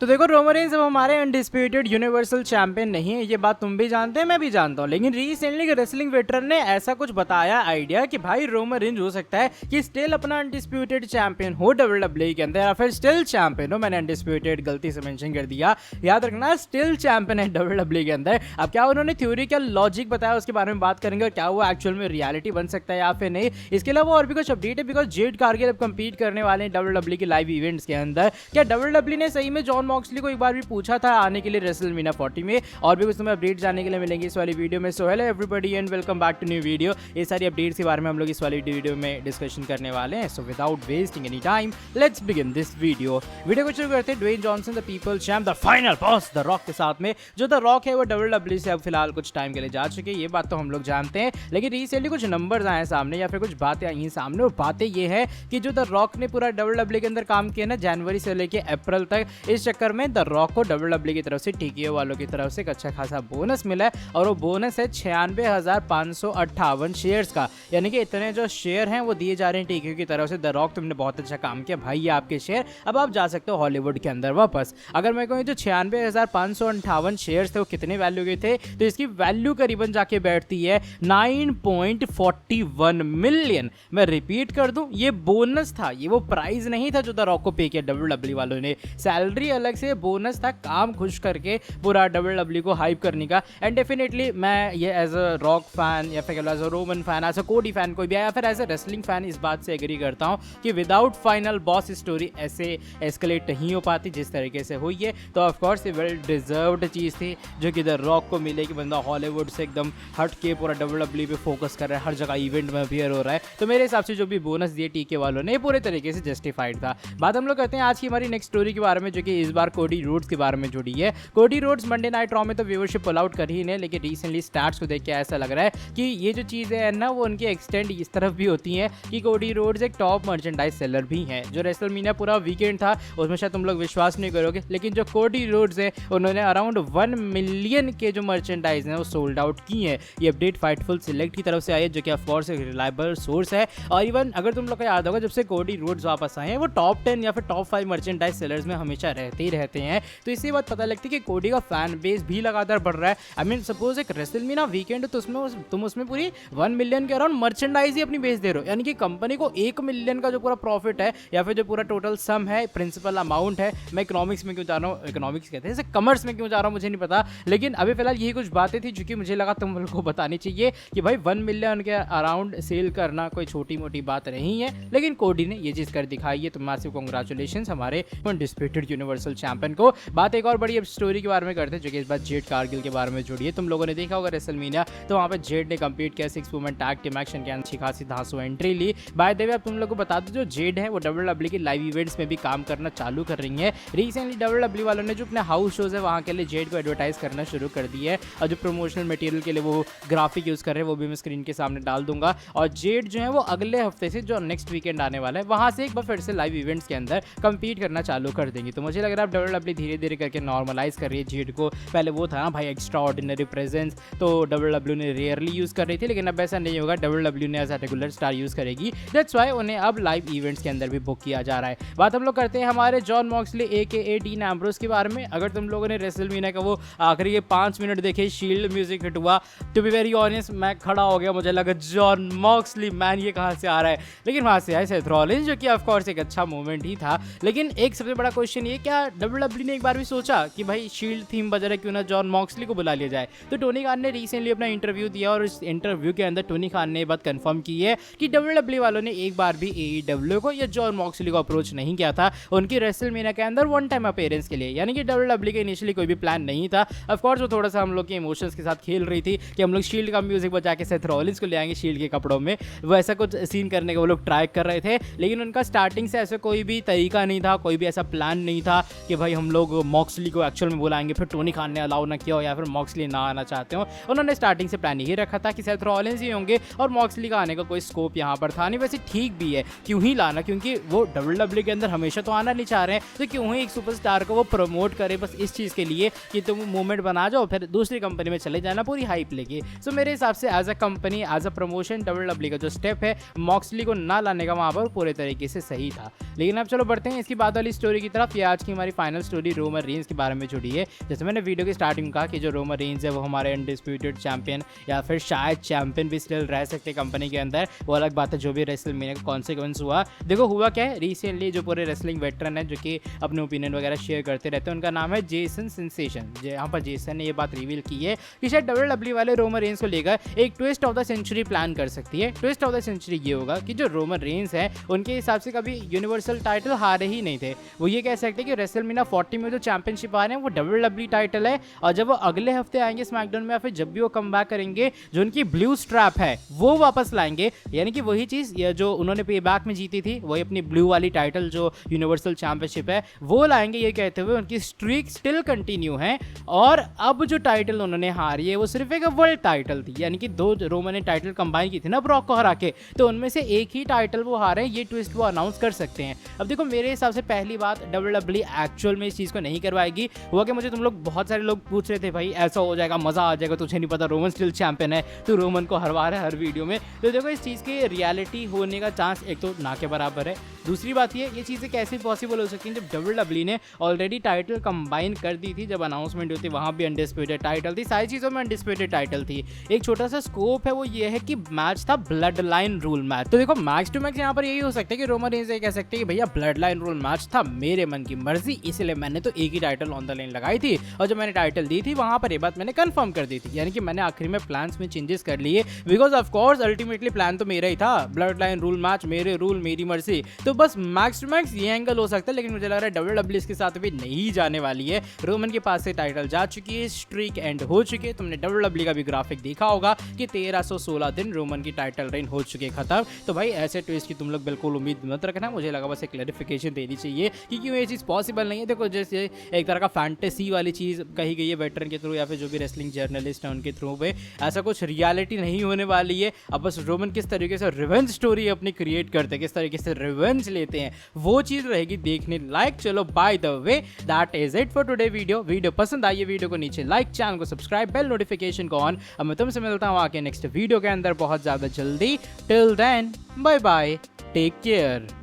तो देखो Roman Reigns अब हमारे अनडिस्प्यूटेड यूनिवर्सल चैंपियन नहीं है, ये बात तुम भी जानते हैं, मैं भी जानता हूँ। लेकिन रिसेंटली रेसलिंग वेटरन ने ऐसा कुछ बताया आइडिया कि भाई रोमन रेंस हो सकता है कि स्टिल अपना अनडिस्प्यूटेड चैंपियन हो डब्ल्यूडब्ल्यूई के अंदर, या फिर स्टिल चैंपियन हो। मैंने अनडिस्प्यूटेड गलती से मेंशन कर दिया, याद रखना स्टिल चैंपियन है डब्ल्यूडब्ल्यूई के अंदर। अब क्या उन्होंने थ्योरी, क्या लॉजिक बताया, उसके बारे में बात करेंगे और क्या वो एक्चुअल में रियलिटी बन सकता है या फिर नहीं। इसके अलावा और भी कुछ अपडेट है, बिकॉज जेड कारगिल अब कंपीट करने वाले हैं डब्ल्यूडब्ल्यूई के लाइव इवेंट्स के अंदर। क्या डब्ल्यूडब्ल्यूई ने सही में जॉन मॉक्सली को एक बार भी पूछा था आने के लिए रेसलमेनिया 40 में? और भी कुछ तुम्हें अपडेट जानने के लिए मिलेंगे इस वाली वीडियो में। So hello everybody and welcome back to new video. ये सारी अपडेट्स के बारे में हम लोग इस वाली वीडियो में डिस्कशन करने वाले हैं। So without wasting any time let's begin this video को शुरू करते हैं Dwayne Johnson the people champ the final boss the rock के साथ में। जो द रॉक है वो डब्ल्यूडब्ल्यूई से अब फिलहाल कुछ टाइम के लिए जा चुके हैं, ये बात तो हम लोग जानते हैं। लेकिन रिसेंटली कुछ नंबर्स आए सामने या फिर कुछ बातें आई हैं सामने, और बातें ये है कि जो द रॉक ने पूरा डब्ल्यूडब्ल्यूई के अंदर काम किया ना जनवरी से लेके अप्रैल तक, इस चक्कर में द रॉक को डब्ल्यूडब्ल्यूई की तरफ से टीकेओ वालों की तरफ से एक अच्छा खासा बोनस मिला है। और वो बोनस है 96,558 शेयर्स का, यानी कि इतने जो शेयर हैं वो दिए जा रहे हैं टीकेओ की तरफ से। द रॉक तुमने बहुत अच्छा काम किया भाई, ये आपके शेयर, अब आप जा सकते हो हॉलीवुड के अंदर वापस। अगर मैं कहूँ जो 96,558 शेयर्स थे वो कितने वैल्यू के थे, तो इसकी वैल्यू करीबन जाके बैठती है 9.41 मिलियन। मैं रिपीट कर दूं, ये बोनस था, ये वो प्राइज नहीं था जो द रॉक को पे किया डब्ल्यूडब्ल्यूई वालों ने। सैलरी अलग से, बोनस था काम खुश करके पूरा डब्ल्यूडब्ल्यूई को हाइप करने का। एंड डेफिनेटली मैं ये एज अ रॉक फैन या फिर as a Roman fan, as a Cody fan कोई भी, या फिर एज अ रेसलिंग फैन इस बात से एग्री करता हूँ कि विदाउट फाइनल बॉस स्टोरी ऐसे एस्केलेट नहीं हो पाती जिस तरीके से हुई है। तो ऑफकोर्स ये वेल डिजर्व्ड चीज़ थी जो कि द रॉक को मिले कि बंदा हॉलीवुड से एकदम हट के पूरा डब्ल्यूडब्ल्यूई पे फोकस कर रहा है, हर जगह इवेंट में अपियर हो रहा है। तो मेरे हिसाब से जो भी बोनस दिए टीके वालों ने पूरे तरीके से जस्टिफाइड था। बात हम लोग करते हैं आज की हमारी नेक्स्ट स्टोरी के बारे में, जो कि इस बार कोडी रोड्स के बारे में जुड़ी है। Cody Rhodes Monday night raw में तो व्यूअरशिप पुल आउट कर ही नहीं, लेकिन रिसेंटली स्टैट्स को देख के ऐसा लग रहा है कि ये जो चीज़ें हैं ना वो उनकी एक्सटेंड इस तरफ भी होती हैं कि कोडी रोड्स एक टॉप मर्चेंडाइज सेलर भी हैं। जो रेसलमेनिया पूरा वीकेंड था उसमें शायद तुम लोग विश्वास नहीं करोगे, लेकिन जो कोडी रोड्स है उन्होंने अराउंड 1 मिलियन के जो मर्चेंडाइज हैं वो सोल्ड आउट की हैं। ये अपडेट फाइटफुल सिलेक्ट की तरफ से आई है, जो कि ऑफकोर्स एक रिलायबल सोर्स है। और इवन अगर तुम लोग को याद होगा, जब से कोडी रोड्स वापस आए हैं वो टॉप 10 या फिर टॉप 5 मर्चेंडाइज सेलर्स में हमेशा रहते ही रहते हैं। तो इसी बात पता लगती है कि कोडी का फैन बेस भी लगातार बढ़ रहा है। आई मीन सपोज एक रेसलमेनिया वीकेंड तो तुम उसमें पूरी 1 मिलियन के अराउंड मर्चेंडाइज ही अपनी बेच दे रहे हो, यानी कि कंपनी को 1 मिलियन का जो पूरा प्रॉफिट है या फिर जो पूरा टोटल सम है, प्रिंसिपल अमाउंट है। मैं इकोनॉमिक्स में क्यों जा रहा हूँ, इकोनॉमिक्स कहते हैं, कॉमर्स में क्यों जा रहा हूँ मुझे नहीं पता, लेकिन अभी फिलहाल यही कुछ बातें थी जो कि मुझे लगा तुम लोग को बतानी चाहिए कि भाई 1 मिलियन के अराउंड सेल करना कोई छोटी मोटी बात नहीं है। लेकिन कोडी ने ये चीज़ कर दिखाई है, तो मैसिव कांग्रेचुलेशंस हमारे अनडिस्प्यूटेड यूनिवर्सल चैंपियन को। बात एक और बड़ी अब स्टोरी के बारे में करते हैं, जो कि इस बार जेड कारगिल के बारे में जुड़ी है। तुम लोगों ने देखा होगा रेसलमेनिया, तो वहाँ पे जेड ने कम्पीट किया 6 वुमेन टैग टीम एक्शन के अंदर, अच्छी खासी धांसू एंट्री ली। बाय द वे अब तुम लोग को बता दो, जो जेड है वो डब्ल्यूडब्ल्यूई के लाइव इवेंट्स में भी काम करना चालू कर रही है। रिसेंटली डब्ल्यूडब्ल्यूई वालों ने जो अपने हाउस शोज है वहाँ के लिए जेड को एडवर्टाइज करना शुरू कर दिया है, और जो प्रमोशनल मटेरियल के लिए वो ग्राफिक यूज़ कर रहे हैं वो भी मैं स्क्रीन के सामने डाल दूंगा। और जेड जो है वो अगले हफ्ते से, जो नेक्स्ट वीकेंड आने वाला है, वहाँ से एक बार फिर से लाइव इवेंट्स के अंदर कम्पीट करना चालू कर देंगे। तो मुझे लग रहा है अब डब्ल्यूडब्ल्यूई धीरे धीरे करके नॉर्मलाइज कर रही है जेड को। पहले वो था ना भाई एक्स्ट्रा ऑर्डिनरी प्रेजेंस, तो डब्ल्यूडब्ल्यूई ने रेयरली यूज़ कर रही थी, लेकिन अब ऐसा नहीं होगा, डब्ल्यूडब्ल्यूई ने as a regular star use करेगी। दैट्स वाई उन्हें अब लाइव इवेंट्स के अंदर भी बुक किया जा रहा है। बात हम लोग करते हैं हमारे John Moxley AKA dean Ambrose के बारे में। अगर तुम लोगों ने रेसलमेनिया का वो आखिरी के 5 मिनट देखे, शील्ड म्यूजिक हिट हुआ, टू बी वेरी ऑनेस्ट मैं खड़ा हो गया, मुझे लगा जॉन मॉक्सली मैन ये कहाँ से आ रहा है, लेकिन वहाँ से आए सेथ रॉलिंस, जो कि ऑफकोर्स एक अच्छा मूवमेंट ही था। लेकिन एक सबसे बड़ा क्वेश्चन ये, क्या डब्ल्यूडब्ल्यूई ने एक बार भी सोचा कि भाई शील्ड थीम बजा रहा है, क्यों ना जॉन मॉक्सली को बुला लिया जाए? तो टोनी खान ने रिसेंटली अपना इंटरव्यू दिया, और इस इंटरव्यू के अंदर टोनी खान ने बात कंफर्म की है कि डब्ल्यूडब्ल्यूई वालों ने एक बार भी AEW को या जॉन मॉक्सली को अप्रोच नहीं किया था उनकी रेसलमेनिया के अंदर वन टाइम अपीयरेंस के लिए, यानी कि डब्ल्यूडब्ल्यूई के इनिशियली कोई भी प्लान नहीं था। ऑफकोर्स वो थोड़ा सा हम लोग के इमोशंस के साथ खेल रही थी कि हम लोग शील्ड का म्यूजिक बजा के सेथ रॉलिंस को ले आएंगे शील्ड के कपड़ों में, वैसा कुछ सीन करने का वो लोग ट्राई कर रहे थे। लेकिन उनका स्टार्टिंग से ऐसा कोई भी तरीका नहीं था, कोई भी ऐसा प्लान नहीं था कि भाई हम लोग मॉक्सली को एक्चुअल में बुलाएंगे, फिर टोनी खान ने अलाउ ना किया हो या फिर मॉक्सली ना आना चाहते हो। उन्होंने स्टार्टिंग से प्लान यही रखा था कि सेथ रॉलिंस ही होंगे, और मॉक्सली का आने का कोई स्कोप यहाँ पर था नहीं। वैसे ठीक भी है, क्यों ही लाना, क्योंकि वो डब्ल्यूडब्ल्यूई के अंदर हमेशा तो आना नहीं चाह रहे हैं, तो क्यों ही एक सुपरस्टार को वो प्रमोट करे बस इस चीज़ के लिए कि तुम मूवमेंट बना जाओ फिर दूसरी कंपनी में चले जाना पूरी हाइप लेके। सो मेरे हिसाब से as a company, as a promotion, WWE का जो स्टेप है मॉक्सली को ना लाने का वहाँ पर पूरे तरीके से सही था। लेकिन अब चलो बढ़ते हैं इसकी बात वाली स्टोरी की तरफ। ये आज की हमारी फाइनल स्टोरी रोमन रेंस के बारे में जुड़ी है। जैसे मैंने वीडियो की स्टार्टिंग में कहा कि जो रोमन रेंस है वो हमारे अनडिस्प्यूटेड चैंपियन या फिर शायद चैंपियन भी स्टिल रह सकते कंपनी के अंदर, वो अलग बात है जो भी रेसलमेनिया का कॉन्सिक्वेंस हुआ। देखो हुआ क्या है, रिसेंटली जो पूरे रेसलिंग वेटरन है जो कि अपने ओपिनियन वगैरह शेयर करते रहते हैं, उनका नाम है जेसन सेंसेशन। यहाँ पर जेसन ने ये बात रिवील की है कि शायद WWE वाले रोमन रेंस को लेकर एक twist of the century plan कर सकती है। ट्विस्ट ऑफ द सेंचुरी ये होगा कि जो रोमन रेंस है उनके हिसाब से कभी यूनिवर्सल टाइटल हारे ही नहीं थे। वो ये कह सकते हैं कि रेसलमेनिया 40 में जो चैंपियनशिप आ रहे हैं वो WWE टाइटल है, और जब वो अगले हफ्ते आएंगे स्मैकडाउन में या फिर जब भी वो कम बैक करेंगे, जो उनकी ब्लू स्ट्रैप है वो वापस लाएंगे। यानी कि वही चीज़ जो उन्होंने पे बैक में जीती थी, वही अपनी ब्लू वाली टाइटल जो यूनिवर्सल चैंपियनशिप है वो लाएंगे। ये कहते हुए उनकी स्ट्रीक स्टिल कंटिन्यू है, और अब जो टाइटल उन्होंने हारी है वो सिर्फ एक वर्ल्ड टाइटल थी। यानी कि 2 रोमन ने टाइटल कंबाइन की थी ना ब्रॉक को हरा के, तो उनमें से एक ही टाइटल वो हारे, ये ट्विस्ट वो अनाउंस कर सकते हैं। अब देखो मेरे हिसाब से पहली बात WWE एक्चुअल में इस चीज़ को नहीं करवाएगी। हुआ कि मुझे तुम लोग बहुत सारे लोग पूछ रहे थे भाई ऐसा हो जाएगा, मज़ा आ जाएगा, तुझे नहीं पता रोमन स्टिल चैंपियन है, तो रोमन को हरवा रहा है हर वीडियो में। तो देखो इस चीज़ की रियलिटी होने का चांस एक तो ना के बराबर है। दूसरी बात ये चीज़ें कैसे पॉसिबल हो सकती हैं जब WWE ने ऑलरेडी टाइटल कंबाइन कर दी थी। जब अनाउंसमेंट हुई थी वहाँ भी अनडिस्प्यूटेड टाइटल थी, सारी चीज़ों में अनडिस्प्यूटेड टाइटल थी। एक छोटा सा स्कोप है वो ये है कि मैच था ब्लड लाइन रूल मैच। तो देखो मैक्स टू मैक्स यहाँ पर यही हो सकता है कि रोमन रेंस ये कह सकते हैं कि भैया ब्लड लाइन रूल मैच था, मेरे मन की मर्जी, इसलिए मैंने तो एक ही टाइटल ऑन द लाइन लगाई थी, और जब मैंने टाइटल दी थी वहाँ पर ये बात मैंने कंफर्म कर दी थी। यानी कि मैंने आखिरी में प्लान्स में चेंजेस कर लिए, because of course ultimately plan तो मेरा ही था, ब्लड लाइन रूल मैच, मेरे रूल मेरी मर्जी। तो बस मैक्स टू मैक्स ये एंगल हो सकता है, लेकिन मुझे लग रहा है WWE इसके साथ भी नहीं जाने वाली है। रोमन के पास से टाइटल जा चुकी है, स्ट्रीक एंड हो चुकी है। तुमने WWE का भी ग्राफिक देखा होगा कि 1316 दिन रोमन की टाइटल रेन हो चुके खत्म। तो भाई ऐसे ट्विस्ट की तुम लोग बिल्कुल उम्मीद मत रखना। मुझे लगा बस एक क्लैरिफिकेशन देनी चाहिए कि क्यों ये चीज़ पॉसिबल नहीं है। देखो जैसे एक तरह का फैंटेसी वाली चीज़ कही गई है वेटरन के थ्रू या फिर जो भी रेसलिंग जर्नलिस्ट हैं उनके थ्रू पे, ऐसा कुछ रियलिटी नहीं होने वाली है। अब बस रोमन किस तरीके से रिवेंज स्टोरी अपनी क्रिएट करते हैं, किस तरीके से रिवेंज लेते हैं, वो चीज़ रहेगी देखने लायक। चलो bye the way that is it for today video पसंद आई है वीडियो को नीचे लाइक, चैनल को सब्सक्राइब, बेल नोटिफिकेशन को ऑन। अब मैं तुमसे मिलता हूँ आके नेक्स्ट वीडियो के अंदर बहुत ज़्यादा जल्दी। Till then bye bye, take care.